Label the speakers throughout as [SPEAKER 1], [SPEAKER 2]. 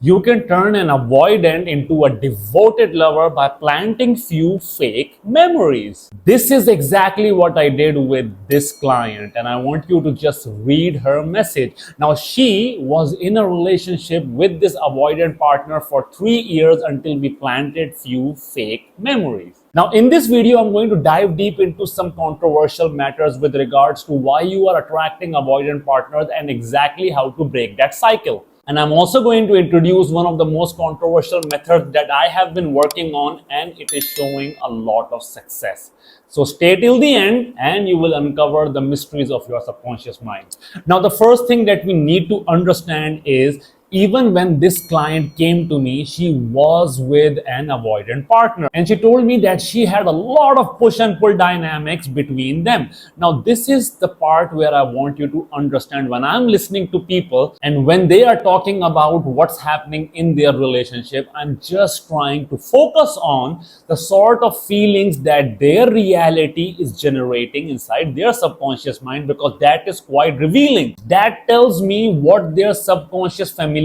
[SPEAKER 1] You can turn an avoidant into a devoted lover by planting few fake memories. This is exactly what I did with this client, and I want you to just read her message. Now, she was in a relationship with this avoidant partner for 3 years until we planted few fake memories. Now, in this video, I'm going to dive deep into some controversial matters with regards to why you are attracting avoidant partners and exactly how to break that cycle. And I'm also going to introduce one of the most controversial methods that I have been working on, and it is showing a lot of success. So stay till the end and you will uncover the mysteries of your subconscious mind. Now, the first thing that we need to understand is, even when this client came to me, she was with an avoidant partner, and she told me that she had a lot of push and pull dynamics between them. Now, this is the part where I want you to understand. When I'm listening to people and when they are talking about what's happening in their relationship, I'm just trying to focus on the sort of feelings that their reality is generating inside their subconscious mind, because that is quite revealing. That tells me what their subconscious familiarity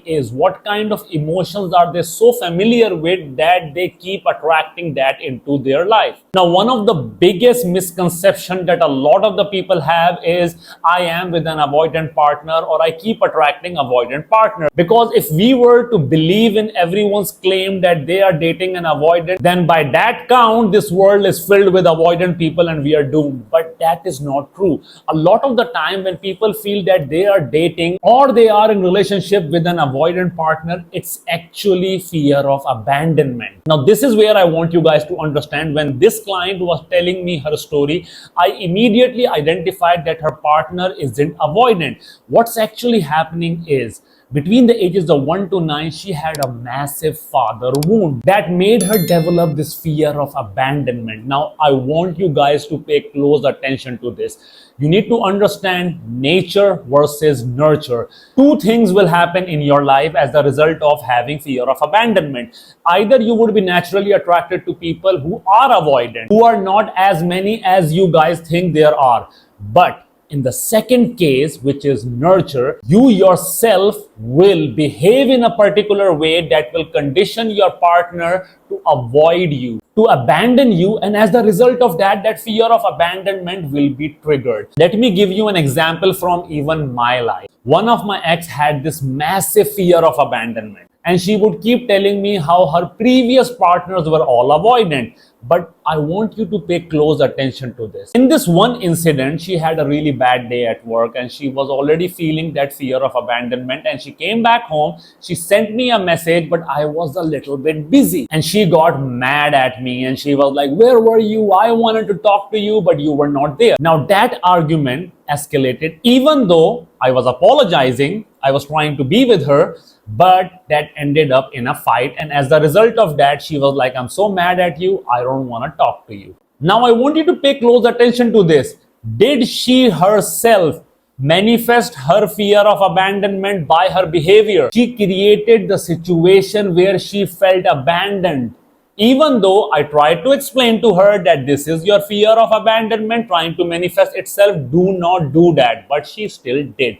[SPEAKER 1] is, what kind of emotions are they so familiar with that they keep attracting that into their life. Now, one of the biggest misconceptions that a lot of the people have is, I am with an avoidant partner, or I keep attracting avoidant partner. Because if we were to believe in everyone's claim that they are dating an avoidant, then by that count, this world is filled with avoidant people and we are doomed. But that is not true. A lot of the time when people feel that they are dating or they are in relationship with an avoidant partner, it's actually fear of abandonment. Now, this is where I want you guys to understand. When this client was telling me her story, I immediately identified that her partner isn't avoidant. What's actually happening is, between the ages of 1 to 9, she had a massive father wound that made her develop this fear of abandonment. Now, I want you guys to pay close attention to this. You need to understand nature versus nurture. Two things will happen in your life as a result of having fear of abandonment. Either you would be naturally attracted to people who are avoidant, who are not as many as you guys think there are. But in the second case, which is nurture, you yourself will behave in a particular way that will condition your partner to avoid you, to abandon you, and as the result of that, that fear of abandonment will be triggered. Let me give you an example from even my life. One of my ex had this massive fear of abandonment, and she would keep telling me how her previous partners were all avoidant. But I want you to pay close attention to this. In this one incident, she had a really bad day at work and she was already feeling that fear of abandonment, and she came back home. She sent me a message, but I was a little bit busy, and she got mad at me and she was like, where were you? I wanted to talk to you, but you were not there. Now, that argument escalated. Even though I was apologizing, I was trying to be with her, but that ended up in a fight. And as a result of that, she was like, I'm so mad at you, I don't want to talk to you. Now, I want you to pay close attention to this. Did she herself manifest her fear of abandonment by her behavior? She created the situation where she felt abandoned. Even though I tried to explain to her that this is your fear of abandonment trying to manifest itself, do not do that, but she still did.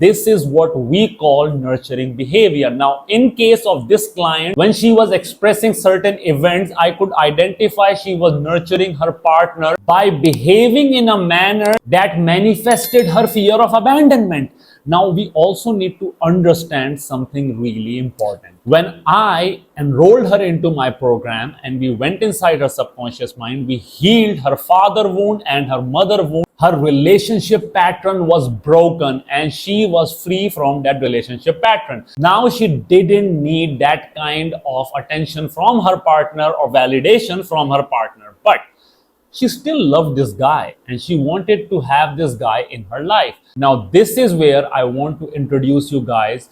[SPEAKER 1] This is what we call nurturing behavior. Now, in case of this client, when she was expressing certain events, I could identify she was nurturing her partner by behaving in a manner that manifested her fear of abandonment. Now, we also need to understand something really important. When I enrolled her into my program and we went inside her subconscious mind, we healed her father wound and her mother wound. Her relationship pattern was broken and she was free from that relationship pattern. Now, she didn't need that kind of attention from her partner or validation from her partner. But she still loved this guy and she wanted to have this guy in her life. Now, this is where I want to introduce you guys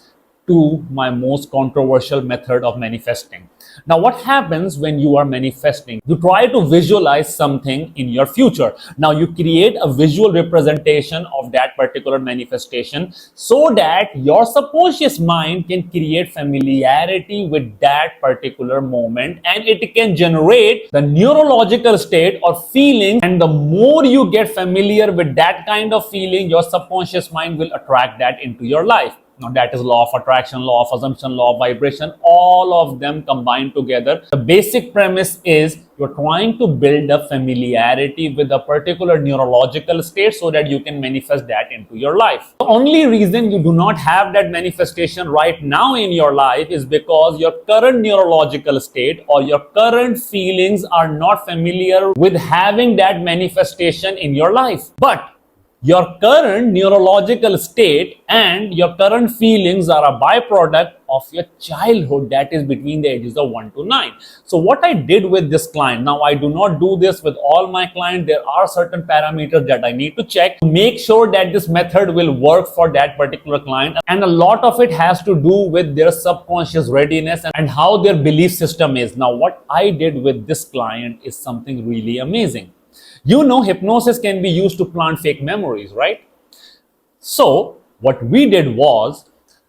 [SPEAKER 1] to my most controversial method of manifesting. Now, what happens when you are manifesting? You try to visualize something in your future. Now, you create a visual representation of that particular manifestation so that your subconscious mind can create familiarity with that particular moment, and it can generate the neurological state or feeling. And the more you get familiar with that kind of feeling, your subconscious mind will attract that into your life. Now that is law of attraction, law of assumption, law of vibration, all of them combined together. The basic premise is you're trying to build a familiarity with a particular neurological state so that you can manifest that into your life. The only reason you do not have that manifestation right now in your life is because your current neurological state or your current feelings are not familiar with having that manifestation in your life. But your current neurological state and your current feelings are a byproduct of your childhood, that is between the ages of 1 to 9. So what I did with this client, now I do not do this with all my clients. There are certain parameters that I need to check to make sure that this method will work for that particular client. And a lot of it has to do with their subconscious readiness and how their belief system is. Now what I did with this client is something really amazing. You know, hypnosis can be used to plant fake memories, right? So what we did was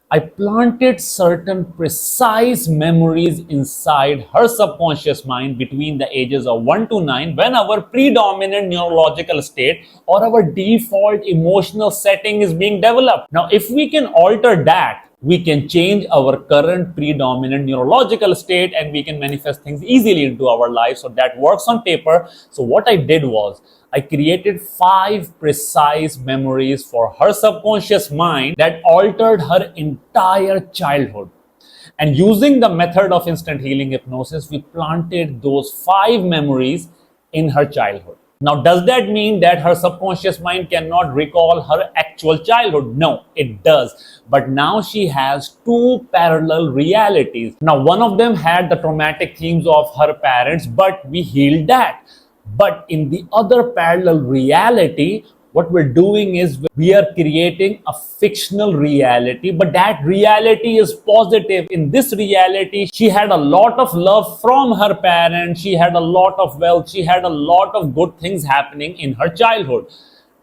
[SPEAKER 1] I planted certain precise memories inside her subconscious mind between the ages of 1 to 9 when our predominant neurological state or our default emotional setting is being developed. Now, if we can alter that, we can change our current predominant neurological state and we can manifest things easily into our life. So that works on paper. So what I did was I created 5 precise memories for her subconscious mind that altered her entire childhood. And using the method of instant healing hypnosis, we planted those 5 memories in her childhood. Now, does that mean that her subconscious mind cannot recall her actual childhood? No, it does. But now she has 2 parallel realities. Now, one of them had the traumatic themes of her parents, but we healed that. But in the other parallel reality, what we're doing is we are creating a fictional reality, but that reality is positive. In this reality, she had a lot of love from her parents, she had a lot of wealth, she had a lot of good things happening in her childhood.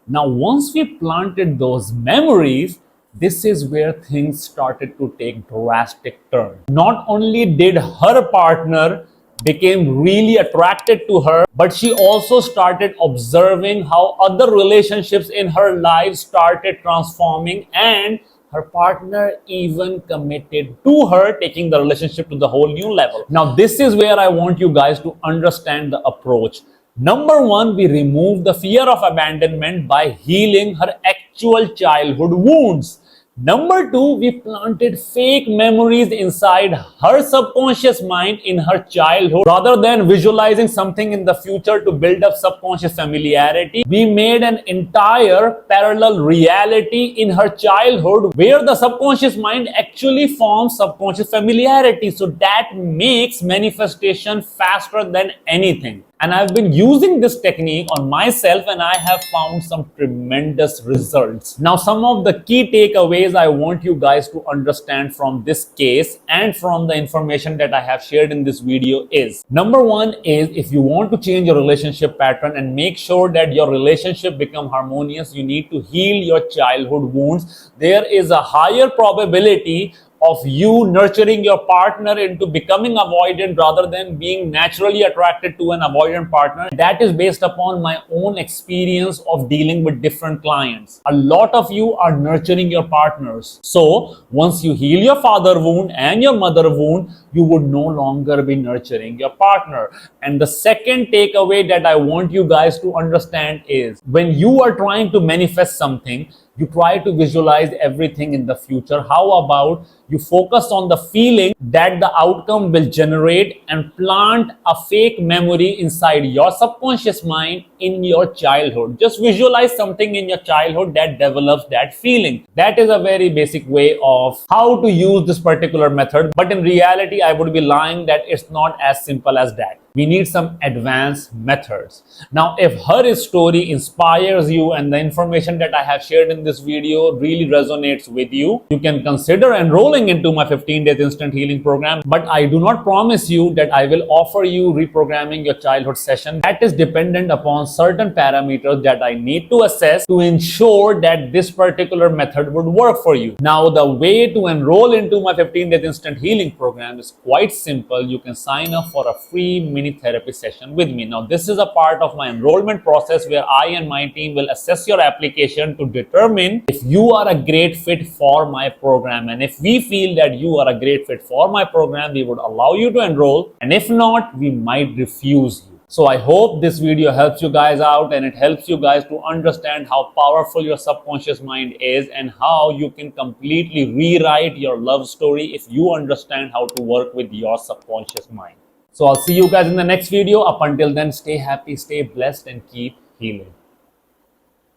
[SPEAKER 1] Now, once we planted those memories, this is where things started to take drastic turn. Not only did her partner became really attracted to her, but she also started observing how other relationships in her life started transforming, and her partner even committed to her, taking the relationship to the whole new level. Now, this is where I want you guys to understand the approach. Number 1, we remove the fear of abandonment by healing her actual childhood wounds. Number 2, we planted fake memories inside her subconscious mind in her childhood. Rather than visualizing something in the future to build up subconscious familiarity, we made an entire parallel reality in her childhood where the subconscious mind actually forms subconscious familiarity. So that makes manifestation faster than anything. And I've been using this technique on myself and I have found some tremendous results. Now, some of the key takeaways I want you guys to understand from this case and from the information that I have shared in this video is, number 1 is, if you want to change your relationship pattern and make sure that your relationship become harmonious, you need to heal your childhood wounds. There is a higher probability of you nurturing your partner into becoming avoidant rather than being naturally attracted to an avoidant partner. That is based upon my own experience of dealing with different clients. A lot of you are nurturing your partners. So once you heal your father wound and your mother wound, you would no longer be nurturing your partner. And the second takeaway that I want you guys to understand is, when you are trying to manifest something, you try to visualize everything in the future. How about you focus on the feeling that the outcome will generate and plant a fake memory inside your subconscious mind in your childhood. Just visualize something in your childhood that develops that feeling. That is a very basic way of how to use this particular method. But in reality, I would be lying that it's not as simple as that. We need some advanced methods. Now, if her story inspires you and the information that I have shared in this video really resonates with you, you can consider enrolling into my 15 days instant healing program. But I do not promise you that I will offer you reprogramming your childhood session. That is dependent upon certain parameters that I need to assess to ensure that this particular method would work for you. Now, the way to enroll into my 15 days instant healing program is quite simple. You can sign up for a free mini any therapy session with me. Now, this is a part of my enrollment process where I and my team will assess your application to determine if you are a great fit for my program. And if we feel that you are a great fit for my program, we would allow you to enroll. And if not, we might refuse you. So I hope this video helps you guys out and it helps you guys to understand how powerful your subconscious mind is and how you can completely rewrite your love story if you understand how to work with your subconscious mind. So I'll see you guys in the next video. Up until then, stay happy, stay blessed, and keep healing.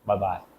[SPEAKER 1] Bye-bye.